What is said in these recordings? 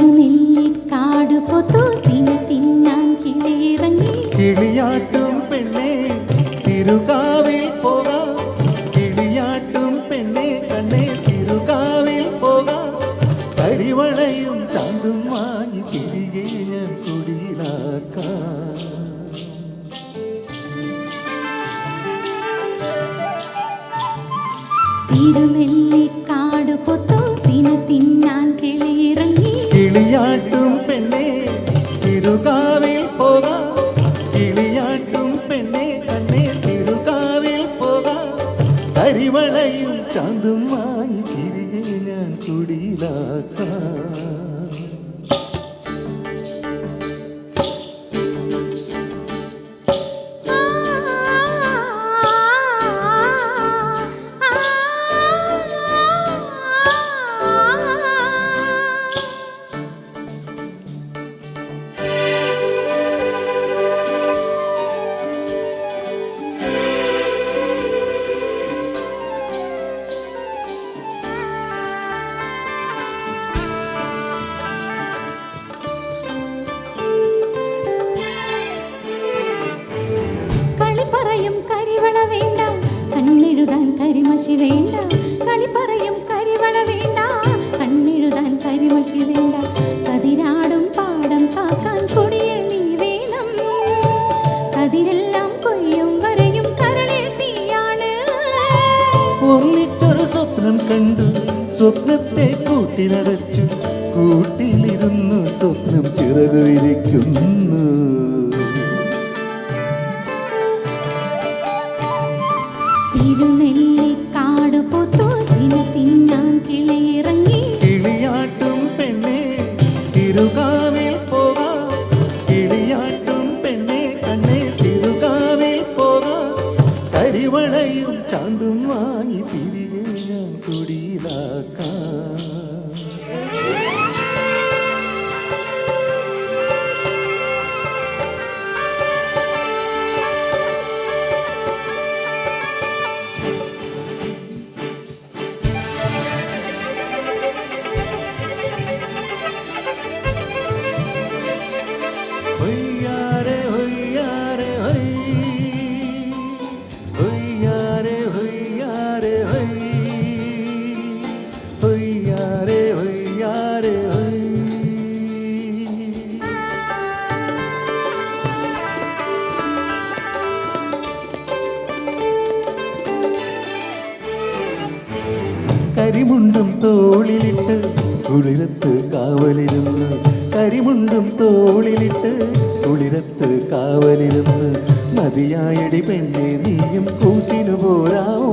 തിരുനെല്ലിക്കാട് പൊത്തു തിന്നാൻ കിളിയിറങ്ങി കിളിയാട്ടും പെണ്ണെ തിരുകാവിൽ പോകാം കിളിയാട്ടും പെണ്ണെ കണ്ണെ തിരുകാവിൽ പോകാം കരിവളയും ചാന്തും വാങ്ങി തിരികെ ഞാൻ കുടിയിലാക്കാം തിരുനെല്ലിക്കാട് പൊത്തു തിന്നാൻ കിളിയിറങ്ങി കിളിയാട്ടും പെണ്ണെ തിരുകാവിൽ പോകാം കിളിയാട്ടും പെണ്ണെ കണ്ണെ തിരുകാവിൽ പോകാം കരിവളയും ചാന്തും വാങ്ങി തിരികെ ഞാൻ കുടിയിലാക്കാം കരിമഷി വേണ്ട കളി പറയും കരിവള വേണ്ട കണ്ണെഴുതാൻ കരിമഷി വേണ്ട കതിരാടും പാടം കാക്കാൻ കൊടിയിൽ നീ വേണം കതിരെല്ലാം കൊയ്യും വരെയും കരളിൽ തീയാണ് ഒന്നിച്ചൊരു സ്വപ്നം കണ്ടു സ്വപ്നത്തെ കൂട്ടിലടച്ചു കൂട്ടിലിരുന്നു സ്വപ്നം ചിറകു വിരിക്കുന്നു തിരുനെല്ലിക്കാട് പൊത്തു തിന്നാൻ കിളിയിറങ്ങി കിളിയാട്ടും പെണ്ണെ തിരുകാവിൽ പോകാം കിളിയാട്ടും പെണ്ണെ കണ്ണെ തിരുകാവിൽ പോകാം കരിവളയും ചാന്തും വാങ്ങി തിരികെ ഞാൻ കുടിയിലാക്കാം കരിമുണ്ടും തോളിലിട്ട് കുളിരത്ത് കാവലിരുന്ന് കരിമുണ്ടും തോളിലിട്ട് കുളിരത്ത് കാവലിരുന്ന് മതിയായടി പെണ്ണെ നീയും കൂട്ടിനു പോരാവോ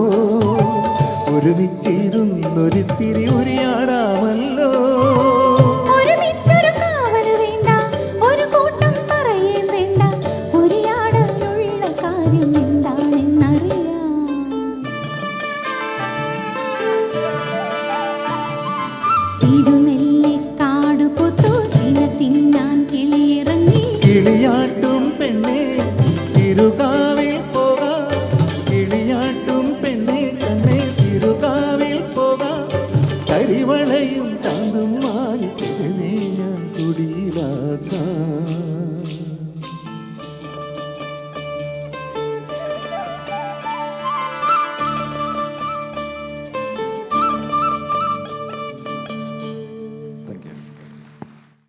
ഒരുമിച്ചിരുന്നൊരിത്തിരി ഉരിയാടാമല്ലോ തിരുനെല്ലിക്കാട് പൊത്തു തിന്നാൻ കിളിയിറങ്ങി കിളിയാട്ടും പെണ്ണെ തിരുകാ